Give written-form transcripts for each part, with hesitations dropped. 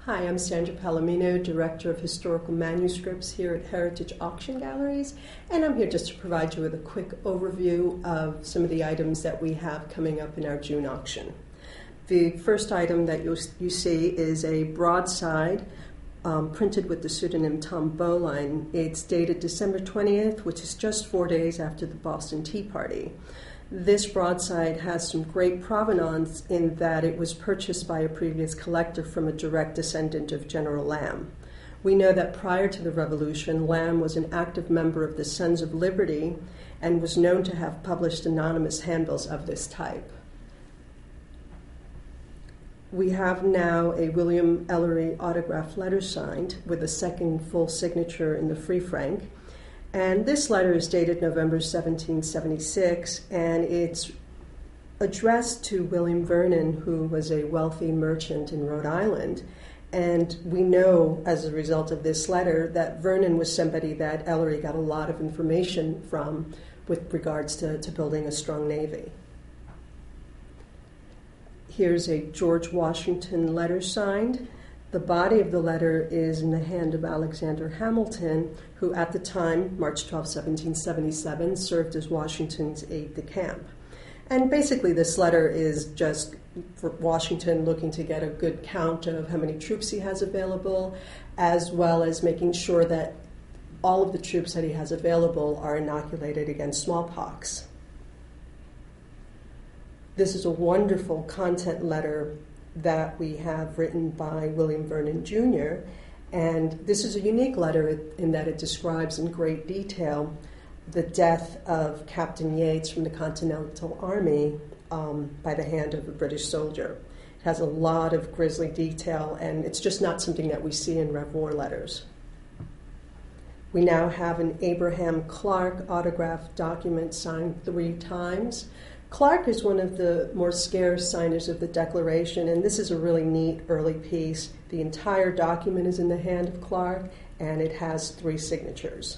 Hi, I'm Sandra Palomino, Director of Historical Manuscripts here at Heritage Auction Galleries, and I'm here just to provide you with a quick overview of some of the items that we have coming up in our June auction. The first item that you see is a broadside printed with the pseudonym Tom Bowline. It's dated December 20th, which is just 4 days after the Boston Tea Party. This broadside has some great provenance in that it was purchased by a previous collector from a direct descendant of General Lamb. We know that prior to the Revolution, Lamb was an active member of the Sons of Liberty and was known to have published anonymous handbills of this type. We have now a William Ellery autograph letter signed with a second full signature in the Free Frank. And this letter is dated November 1776, and it's addressed to William Vernon, who was a wealthy merchant in Rhode Island. And we know, as a result of this letter, that Vernon was somebody that Ellery got a lot of information from with regards to building a strong navy. Here's a George Washington letter signed. The body of the letter is in the hand of Alexander Hamilton, who at the time, March 12, 1777, served as Washington's aide-de-camp. And basically this letter is just for Washington looking to get a good count of how many troops he has available, as well as making sure that all of the troops that he has available are inoculated against smallpox. This is a wonderful content letter that we have written by William Vernon Jr., and this is a unique letter in that it describes in great detail the death of Captain Yates from the Continental Army by the hand of a British soldier. It has a lot of grisly detail, and it's just not something that we see in Rev War letters. We now have an Abraham Clark autograph document signed 3 times. Clark is one of the more scarce signers of the Declaration, and this is a really neat early piece. The entire document is in the hand of Clark, and it has 3 signatures.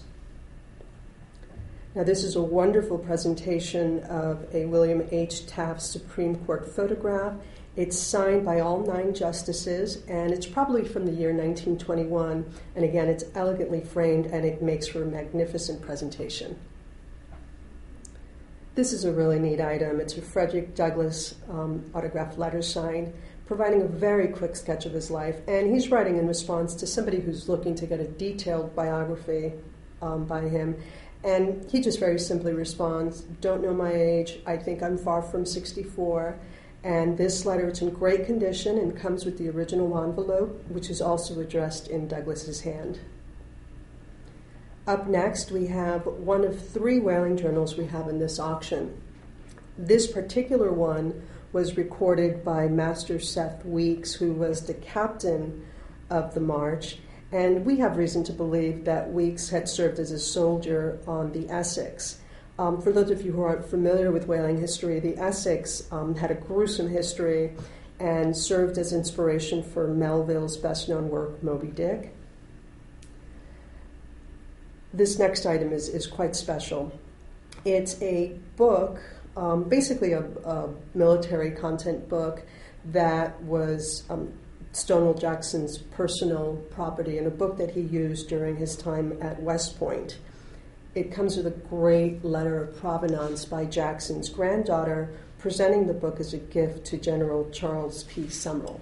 Now, this is a wonderful presentation of a William H. Taft Supreme Court photograph. It's signed by all 9 justices, and it's probably from the year 1921. And again, it's elegantly framed, and it makes for a magnificent presentation. This is a really neat item. It's a Frederick Douglass autograph letter signed, providing a very quick sketch of his life. And he's writing in response to somebody who's looking to get a detailed biography by him. And he just very simply responds, "Don't know my age. I think I'm far from 64. And this letter, it's in great condition and comes with the original envelope, which is also addressed in Douglass's hand." Up next, we have one of 3 whaling journals we have in this auction. This particular one was recorded by Master Seth Weeks, who was the captain of the March, and we have reason to believe that Weeks had served as a soldier on the Essex. For those of you who aren't familiar with whaling history, the Essex had a gruesome history and served as inspiration for Melville's best-known work, Moby Dick. This next item is quite special. It's a book, basically a military content book that was Stonewall Jackson's personal property and a book that he used during his time at West Point. It comes with a great letter of provenance by Jackson's granddaughter, presenting the book as a gift to General Charles P. Summerall.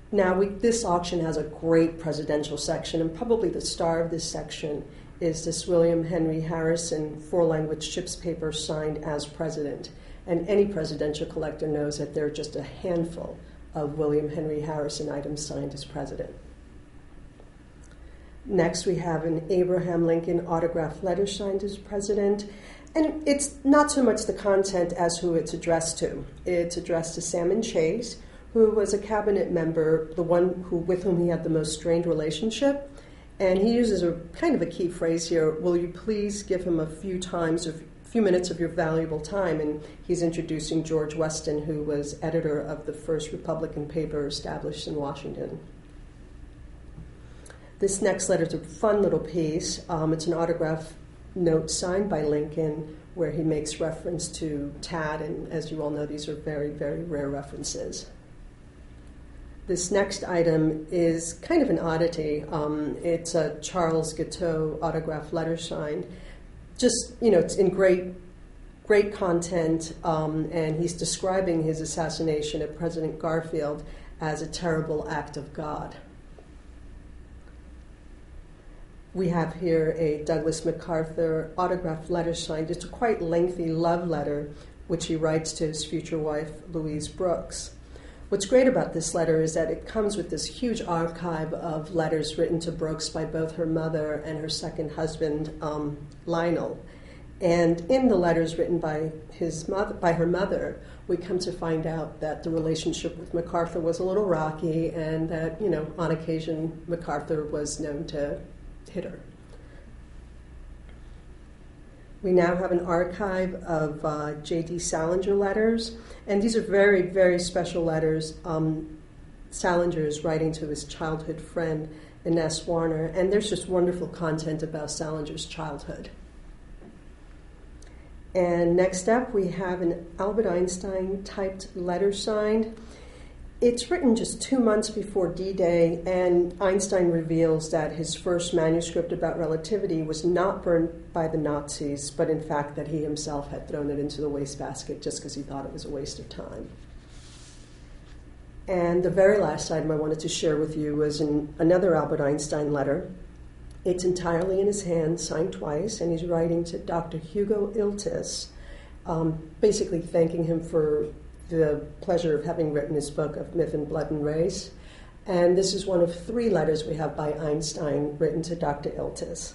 Now, this auction has a great presidential section, and probably the star of this section is this William Henry Harrison 4-language ship's paper signed as president. And any presidential collector knows that there are just a handful of William Henry Harrison items signed as president. Next, we have an Abraham Lincoln autograph letter signed as president. And it's not so much the content as who it's addressed to. It's addressed to Salmon Chase, who was a cabinet member, the one with whom he had the most strained relationship. And he uses a kind of a key phrase here, "Will you please give him a few minutes of your valuable time?" And he's introducing George Weston, who was editor of the first Republican paper established in Washington. This next letter is a fun little piece. It's an autograph note signed by Lincoln where he makes reference to Tad, and as you all know, these are very, very rare references. This next item is kind of an oddity. It's a Charles Guiteau autograph letter signed. Just, it's in great content, and he's describing his assassination of President Garfield as a terrible act of God. We have here a Douglas MacArthur autograph letter signed. It's a quite lengthy love letter, which he writes to his future wife, Louise Brooks. What's great about this letter is that it comes with this huge archive of letters written to Brooks by both her mother and her second husband, Lionel. And in the letters written by her mother, we come to find out that the relationship with MacArthur was a little rocky, and that, on occasion, MacArthur was known to hit her. We now have an archive of J.D. Salinger letters, and these are very, very special letters. Salinger is writing to his childhood friend, Ines Warner, and there's just wonderful content about Salinger's childhood. And next up, we have an Albert Einstein typed letter signed. It's written just 2 months before D-Day, and Einstein reveals that his first manuscript about relativity was not burned by the Nazis, but in fact that he himself had thrown it into the wastebasket just because he thought it was a waste of time. And the very last item I wanted to share with you was another Albert Einstein letter. It's entirely in his hand, signed twice, and he's writing to Dr. Hugo Iltis, basically thanking him for the pleasure of having written his book of Myth and Blood and Race. And this is one of 3 letters we have by Einstein written to Dr. Iltis.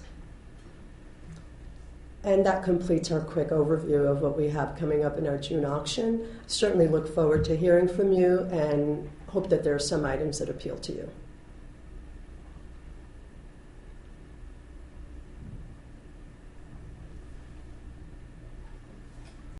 And that completes our quick overview of what we have coming up in our June auction. Certainly look forward to hearing from you and hope that there are some items that appeal to you.